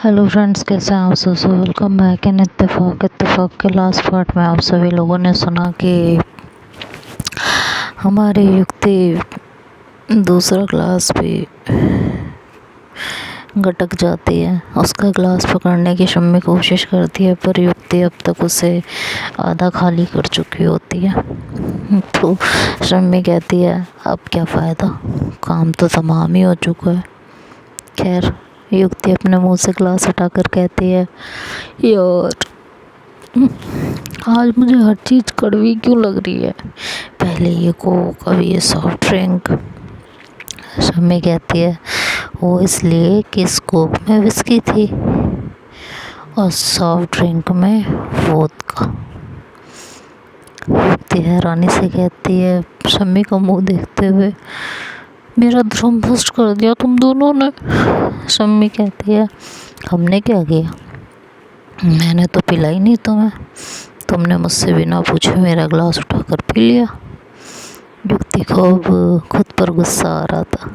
Hello friends, कैसे हैं आप सब। वेलकम बैक इन इत्तेफाक के लास्ट पार्ट में आप सभी लोगों ने सुना कि हमारी युक्ति दूसरा ग्लास भी गटक जाती है। उसका ग्लास पकड़ने की शम्मी कोशिश करती है, पर युक्ति अब तक उसे आधा खाली कर चुकी होती है। तो शम्मी कहती है, अब क्या फ़ायदा, काम तो तमाम ही हो चुका है। खैर, युक्ति अपने मुंह से ग्लास हटाकर कहती है, यार आज मुझे हर चीज़ कड़वी क्यों लग रही है। पहले ये कोक, अभी ये सॉफ्ट ड्रिंक। शम्मी कहती है, वो इसलिए कि इस कोक में विस्की थी और सॉफ्ट ड्रिंक में वोदका। युक्ति हैरानी से कहती है, शम्मी का मुंह देखते हुए, मेरा भ्रम भ्रष्ट कर दिया तुम दोनों ने। शम्मी कहती है, हमने क्या किया, मैंने तो पिला ही नहीं तुम्हें, तुमने मुझसे बिना पूछे मेरा ग्लास उठाकर पी लिया। युक्ति को अब खुद पर गुस्सा आ रहा था।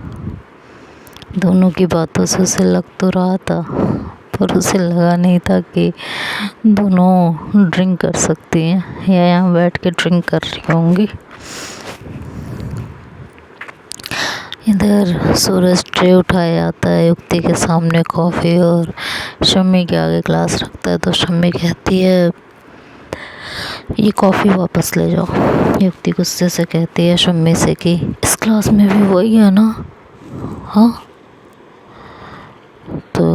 दोनों की बातों से उसे लग तो रहा था, पर उसे लगा नहीं था कि दोनों ड्रिंक कर सकती हैं या यहाँ बैठ के ड्रिंक कर रही होंगी। इधर सूरज ट्रे उठाए आता है, युक्ति के सामने कॉफ़ी और शम्मी के आगे ग्लास रखता है। तो शम्मी कहती है, ये कॉफ़ी वापस ले जाओ। युक्ति गुस्से से कहती है शम्मी से कि इस ग्लास में भी वही है ना। हाँ, तो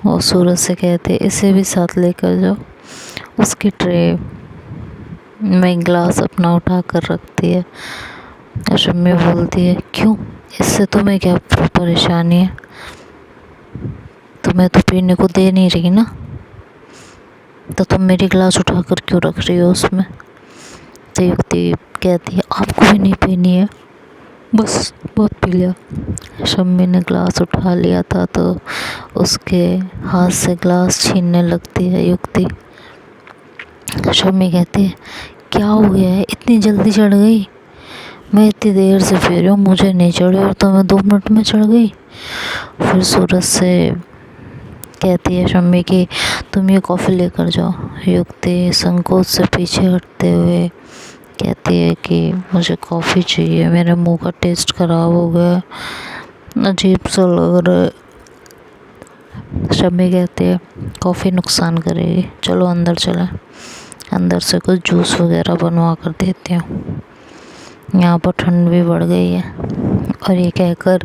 वो सूरज से कहते हैं, इसे भी साथ लेकर जाओ। उसकी ट्रे में ग्लास अपना उठा कर रखती है। शम्मी बोलती है, क्यों, इससे तुम्हें क्या परेशानी है, तुम्हें तो पीने को दे नहीं रही ना, तो तुम मेरी ग्लास उठाकर क्यों रख रही हो उसमें। तो युक्ति कहती है, आपको भी नहीं पीनी है, बस बहुत पी लिया। शम्मी ने ग्लास उठा लिया था तो उसके हाथ से ग्लास छीनने लगती है युक्ति। शम्मी कहती है, क्या हो गया है, इतनी जल्दी चढ़ गई, मैं इतनी देर से पी रही हूँ, मुझे नहीं चढ़ी और तुम्हें 2 मिनट में चढ़ गई। फिर सूरज से कहती है शम्मी कि तुम ये कॉफ़ी लेकर जाओ। युक्ति संकोच से पीछे हटते हुए कहती है कि मुझे कॉफ़ी चाहिए, मेरे मुंह का टेस्ट ख़राब हो गया, अजीब सा लग रहा है। शम्मी कहती है, कॉफ़ी नुकसान करेगी, चलो अंदर चलें, अंदर से कुछ जूस वगैरह बनवा कर देती हूँ, यहाँ पर ठंड भी बढ़ गई है। और ये कहकर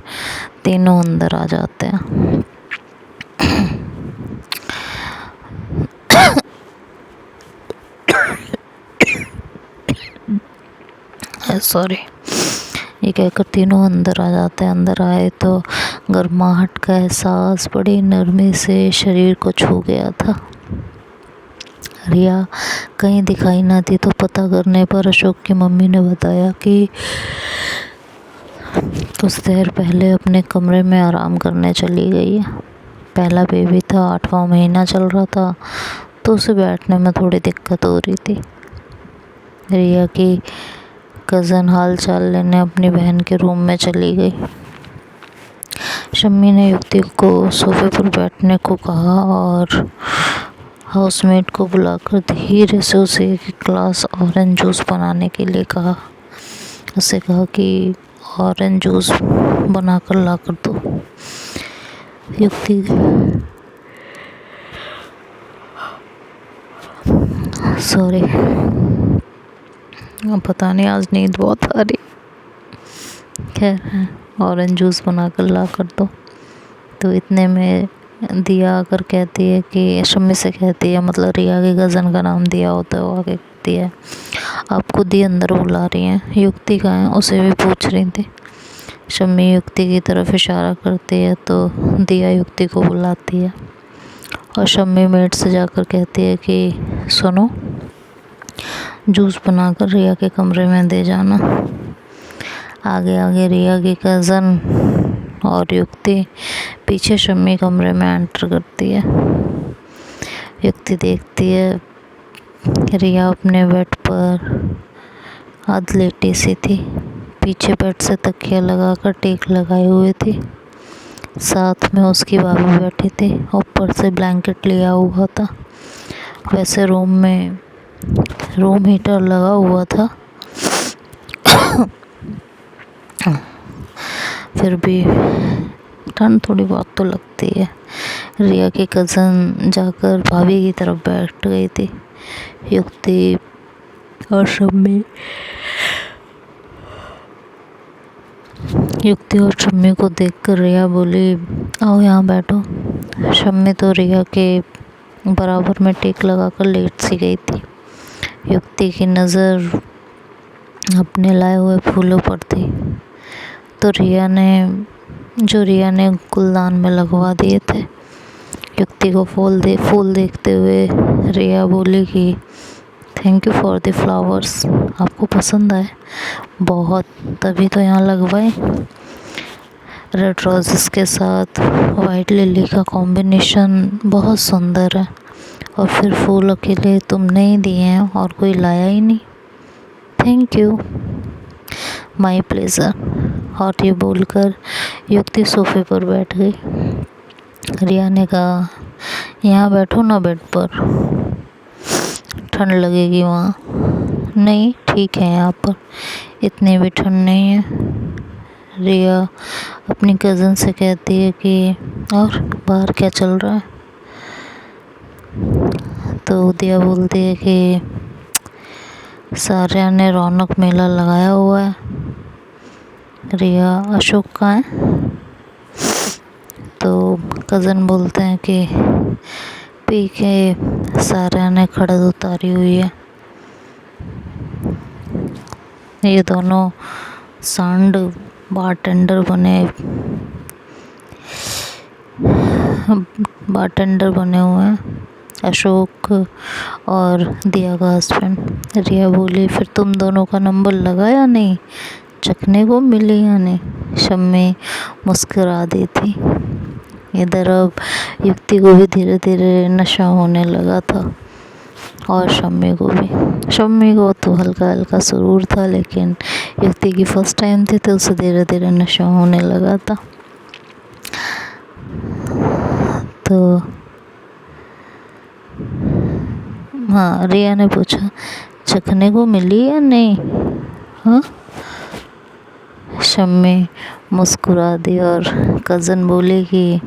तीनों अंदर आ जाते हैं। सॉरी, ये कहकर तीनों अंदर आ जाते हैं। अंदर आए तो गर्माहट का एहसास बड़ी नरमी से शरीर को छू गया था। रिया कहीं दिखाई ना दी, तो पता करने पर अशोक की मम्मी ने बताया कि कुछ देर पहले अपने कमरे में आराम करने चली गई है। पहला बेबी था, 8वां महीना चल रहा था, तो उसे बैठने में थोड़ी दिक्कत हो रही थी। रिया की कज़न हाल चाल लेने अपनी बहन के रूम में चली गई। शम्मी ने युक्ति को सोफे पर बैठने को कहा और हाउसमेट को बुलाकर धीरे से उसे एक ग्लास ऑरेंज जूस बनाने के लिए कहा। उसे कहा कि ऑरेंज जूस बनाकर ला कर दो। युक्ति सॉरी, पता नहीं आज नींद बहुत आ रही। खैर, ऑरेंज जूस बनाकर ला कर दो। तो इतने में दिया आकर कहती है कि शम्मी से कहती है, मतलब रिया के कज़न का नाम दिया होता है, वो आके कहती है, आप खुद ही अंदर बुला रही हैं, युक्ति कहाँ है, उसे भी पूछ रही थी। शम्मी युक्ति की तरफ इशारा करती है तो दिया युक्ति को बुलाती है और शम्मी मेड से जाकर कहती है कि सुनो, जूस बनाकर रिया के कमरे में दे जाना। आगे आगे रिया की कज़न और युक्ति, पीछे शम्मी कमरे में एंटर करती है। युक्ति देखती है रिया अपने बेड पर आध लेटी सी थी, पीछे बेड से तकिया लगाकर टेक लगाए हुए थी। साथ में उसकी भाभी बैठी थी, ऊपर से ब्लैंकेट लिया हुआ था। वैसे रूम हीटर लगा हुआ था, फिर भी ठंड थोड़ी बहुत तो लगती है। रिया की कज़न जाकर भाभी की तरफ बैठ गई थी। युक्ति और शम्मी को देखकर रिया बोली, आओ यहाँ बैठो। शम्मी तो रिया के बराबर में टेक लगाकर लेट सी गई थी। युक्ति की नज़र अपने लाए हुए फूलों पर थी, तो रिया ने गुलदान में लगवा दिए थे। युक्ति को फूल देखते हुए रिया बोली कि thank you for the flowers, आपको पसंद आए बहुत, तभी तो यहाँ लगवाए। रेड रोजेस के साथ वाइट लिली का कॉम्बिनेशन बहुत सुंदर है, और फिर फूल अकेले तुमने ही दिए हैं और कोई लाया ही नहीं। Thank you, my pleasure. और ये बोलकर युक्ति सोफे पर बैठ गई। रिया ने कहा, यहाँ बैठो ना बेड पर, ठंड लगेगी वहाँ। नहीं ठीक है, यहाँ पर इतनी भी ठंड नहीं है। रिया अपनी कज़न से कहती है कि और बाहर क्या चल रहा है। तो दिया बोलती है कि सारिया ने रौनक मेला लगाया हुआ है। रिया, अशोक कहाँ है? तो कज़न बोलते हैं कि पी के सारिया ने खड़द उतारी हुई है। ये दोनों सांड बारटेंडर बने हुए हैं, अशोक और दिया का हस्बैंड। रिया बोली, फिर तुम दोनों का नंबर लगा या नहीं, चखने को मिली या नहीं। शम्मी मुस्कुरा दी थी। इधर अब युक्ति को भी धीरे धीरे नशा होने लगा था, और शम्मी को तो हल्का हल्का सुरूर था, लेकिन युक्ति की फर्स्ट टाइम थी तो उसे धीरे धीरे नशा होने लगा था। तो हाँ, रिया ने पूछा, चखने को मिली या नहीं। हाँ, शम्मी मुस्कुरा दी, और कज़न बोली कि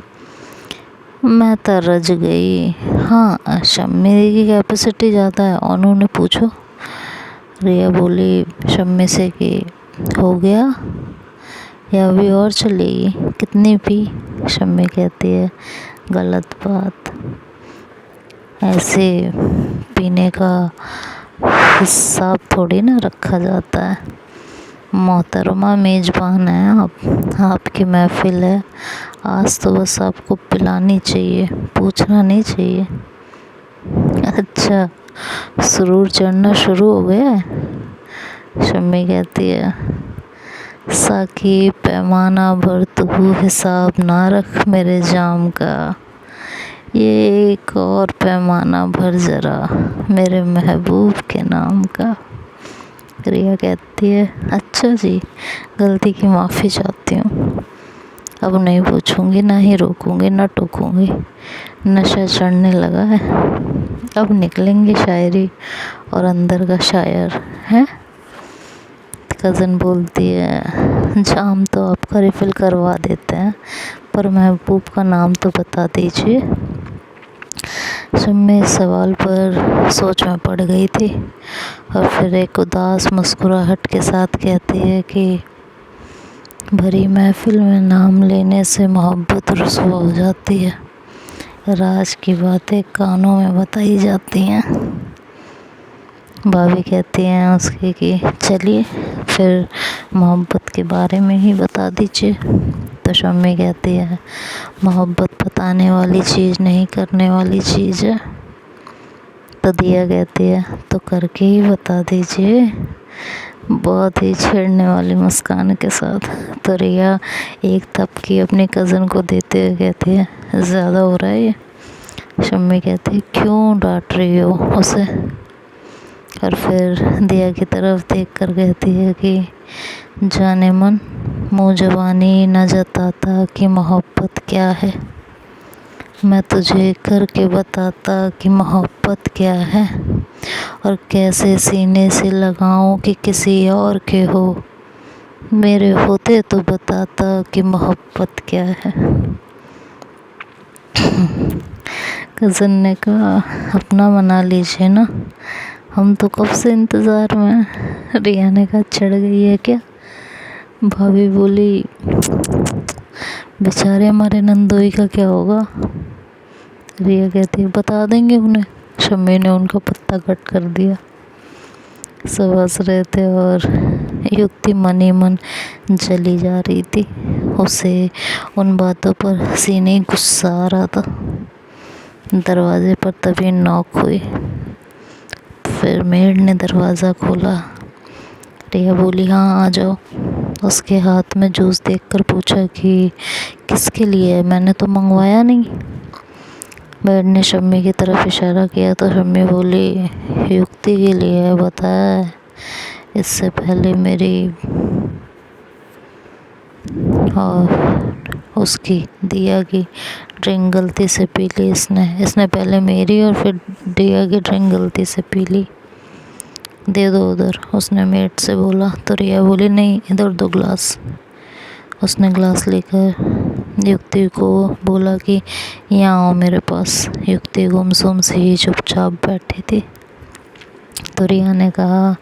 मैं तो रज गई। हाँ, शम्मी की कैपेसिटी ज़्यादा है, उन्होंने पूछो। रिया बोली शम्मी से कि हो गया या अभी और चलेगी, कितनी पी। शम्मी कहती है, गलत बात, ऐसे पीने का हिसाब थोड़ी ना रखा जाता है। मोहतरमा मेज़बान है आपकी महफिल है, आज तो बस आपको पिलानी चाहिए, पूछना नहीं चाहिए। अच्छा, सुरूर चढ़ना शुरू हो गया है। शम्मी कहती है, साकी पैमाना भर तू हिसाब ना रख मेरे जाम का, ये एक और पैमाना भर ज़रा मेरे महबूब के नाम का। रिया कहती है, अच्छा जी, गलती की माफ़ी चाहती हूँ, अब नहीं पूछूंगी, ना ही रोकूंगी, ना टोकूंगी। नशा चढ़ने लगा है, अब निकलेंगी शायरी और अंदर का शायर है। कज़न बोलती है, जाम तो आपका रिफ़िल करवा देते हैं, पर महबूब का नाम तो बता दीजिए। शम्मी इस सवाल पर सोच में पड़ गई थी, और फिर एक उदास मुस्कुराहट के साथ कहती है कि भरी महफिल में नाम लेने से मोहब्बत रुसवा हो जाती है, राज की बातें कानों में बताई जाती हैं। भाभी कहती हैं उसके कि चलिए फिर मोहब्बत के बारे में ही बता दीजिए। तो शम्मी कहती है, मोहब्बत बताने वाली चीज़ नहीं, करने वाली चीज़ है। तो दिया कहती है, तो करके ही बता दीजिए, बहुत ही छेड़ने वाली मुस्कान के साथ। तो रिया एक थपकी अपनी कज़न को देते हुए कहती है, ज़्यादा हो रहा है ये। शम्मी कहती है, क्यों डांट रही हो उसे, और फिर दिया की तरफ देख कर कहती है कि जाने मन मुँह जवानी न जताता कि मोहब्बत क्या है, मैं तुझे करके बताता कि मोहब्बत क्या है, और कैसे सीने से लगाऊं कि किसी और के हो, मेरे होते तो बताता कि मोहब्बत क्या है। कज़न ने कहा अपना मना लीजिए ना, हम तो कब से इंतज़ार में हैं। रिया ने कहा चढ़ गई है क्या। भाभी बोली बेचारे हमारे नंदोई का क्या होगा। रिया कहती है बता देंगे उन्हें। शम्मी ने उनका पत्ता कट कर दिया। सब हंस रहे थे और युक्ति मन ही मन जली जा रही थी। उसे उन बातों पर सीने गुस्सा आ रहा था। दरवाजे पर तभी नॉक हुई। फिर मेड ने दरवाज़ा खोला। रिया बोली हाँ आ जाओ। उसके हाथ में जूस देखकर पूछा कि किसके लिए है, मैंने तो मंगवाया नहीं। मेड ने शम्मी की तरफ इशारा किया तो शम्मी बोली युक्ति के लिए है, बताया है इससे पहले मेरी और उसकी दिया की ड्रिंक गलती से पी ली इसने पहले मेरी और फिर दिया की ड्रिंक गलती से पी ली, दे दो उधर। उसने मेड से बोला तो रिया बोली नहीं इधर दो ग्लास। उसने ग्लास लेकर युक्ति को बोला कि यहाँ आओ मेरे पास। युक्ति गुमसुम से ही चुपचाप बैठी थी। तो रिया ने कहा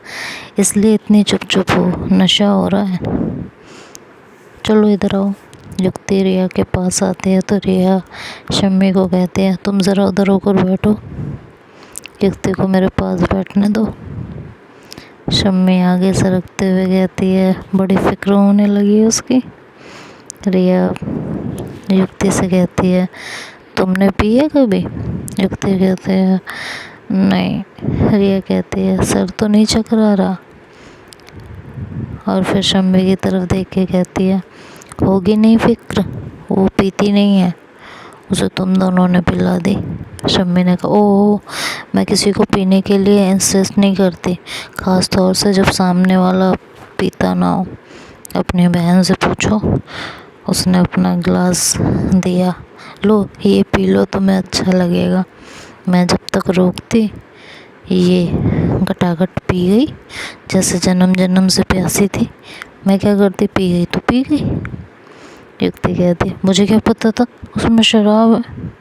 इसलिए इतनी चुप हो, नशा हो रहा है, चलो इधर आओ। युक्ति रिया के पास आती है तो रिया शम्मी को कहती है तुम ज़रा उधर होकर बैठो, युक्ति को मेरे पास बैठने दो। शम्मी आगे सरकते हुए कहती है बड़ी फिक्र होने लगी उसकी। रिया युक्ति से कहती है तुमने पी है कभी। युक्ति कहते हैं नहीं। रिया कहती है सर तो नहीं चकरा रहा। और फिर शम्मी की तरफ देख के कहती है होगी नहीं फिक्र, वो पीती नहीं है, उसे तुम दोनों ने पिला दी। शम्मी ने कहा ओह मैं किसी को पीने के लिए इंसिस्ट नहीं करती, ख़ास तौर से जब सामने वाला पीता ना हो, अपनी बहन से पूछो। उसने अपना गिलास दिया, लो ये पी लो तुम्हें अच्छा लगेगा। मैं जब तक रोकती ये घटाघट पी गई, जैसे जन्म जन्म से प्यासी थी। मैं क्या करती, पी गई तो पी गई। युक्ति कहती मुझे क्या पता था उसमें शराब है,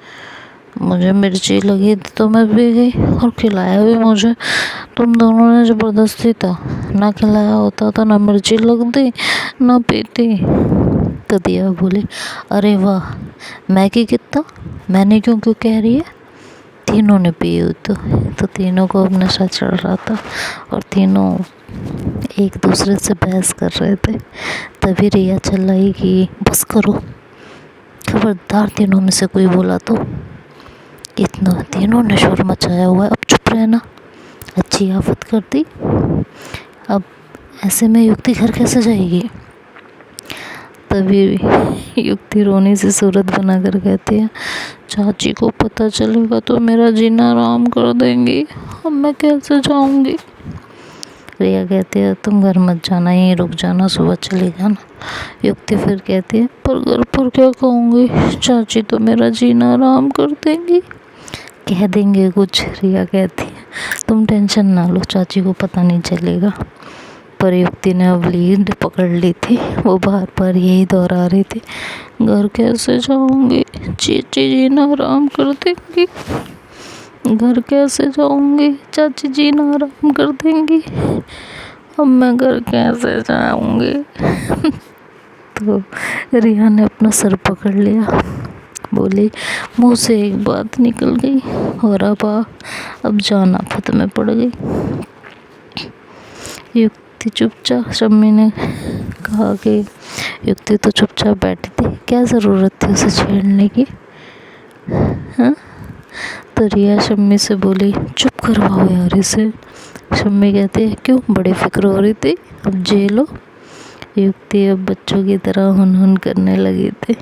मुझे मिर्ची लगी थी तो मैं पी गई, और खिलाया भी मुझे तुम दोनों ने ज़बरदस्ती था, ना खिलाया होता तो ना मिर्ची लगती ना पीती। तो दिया बोली अरे वाह मैगी कितना, मैंने क्यों क्यों कह रही है, तीनों ने पी हुई तो तीनों को अब नशा चढ़ रहा था और तीनों एक दूसरे से बहस कर रहे थे। तभी रिया चिल्लाई कि बस करो, खबरदार तीनों में से कोई बोला तो। इतना तीनों ने शोर मचाया हुआ है, अब चुप रहना, अच्छी आफत कर दी। अब ऐसे में युक्ति घर कैसे जाएगी। तभी युक्ति रोनी से सूरत बनाकर कहती है चाची को पता चलेगा तो मेरा जीना आराम कर देंगी, अब मैं कैसे जाऊंगी। रिया कहती है तुम घर मत जाना, यहीं रुक जाना, सुबह चली जाना। युक्ति फिर कहती है पर घर पर क्या कहूँगी, चाची तो मेरा जीना आराम कर देंगी। कह देंगे कुछ, रिया कहती है तुम टेंशन ना लो, चाची को पता नहीं चलेगा। पर युक्ति ने अब लीड पकड़ ली थी, वो बार बार यही दोहरा रही थी घर कैसे जाऊंगी, चाची जीना आराम कर देंगी, घर कैसे जाऊंगी, चाची जीना आराम कर देंगी, अब मैं घर कैसे जाऊंगी। तो रिया ने अपना सर पकड़ लिया, बोली मुँह से एक बात निकल गई और अब जान आफत में पड़ गई। युक्ति चुपचाप, शम्मी ने कहा कि युक्ति तो चुपचाप बैठी थी, क्या ज़रूरत थी उसे छेड़ने की। हाँ, तो रिया शम्मी से बोली चुप करवाओ यार इसे। शम्मी कहती है क्यों, बड़ी फिक्र हो रही थी, अब जेलो। युक्ति अब बच्चों की तरह हुन करने लगी थी,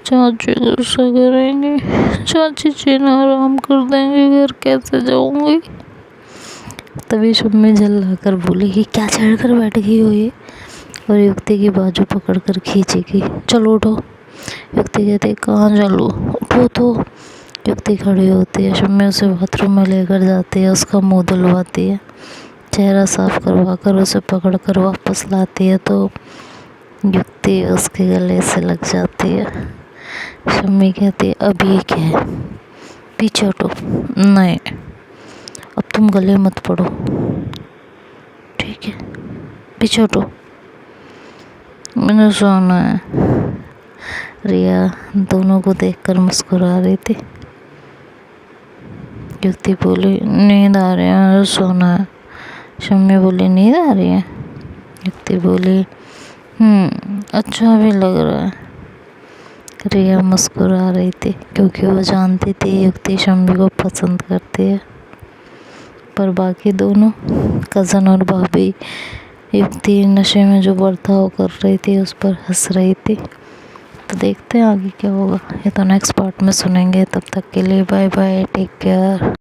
चाची गुस्सा करेंगे, चाची जीना आराम कर देंगे, घर कैसे जाऊंगी। तभी शम्मी झल्ला कर बोली कि क्या चढ़ कर बैठ गई हो ये, और युक्ति की बाजू पकड़कर खींचेगी। चलो उठो। युक्ति कहती कहाँ चलो, उठो तो। युक्ति खड़ी होती है, शम्मी उसे बाथरूम में लेकर जाती है, उसका मुंह धुलवाती है, चेहरा साफ करवा कर उसे पकड़ कर वापस लाती है तो युक्ति उसके गले से लग जाती है। शम्मी कहती है अब ये क्या है, पीछे हटो। नहीं, अब तुम गले मत पड़ो, ठीक है, पीछे हटो, मैंने सोना है। रिया दोनों को देखकर मुस्कुरा रही थी। युक्ति बोली नींद आ रही है, सोना है। शम्मी बोली नींद आ रही है। युक्ति बोली अच्छा भी लग रहा है। रिया मुस्कुरा रही थी क्योंकि वो जानती थी युक्ति शम्मी को पसंद करती है, पर बाकी दोनों कज़न और भाभी युक्ति नशे में जो बर्ताव कर रही थी उस पर हंस रही थी। तो देखते हैं आगे क्या होगा, ये तो नेक्स्ट पार्ट में सुनेंगे। तब तक के लिए बाय बाय, टेक केयर।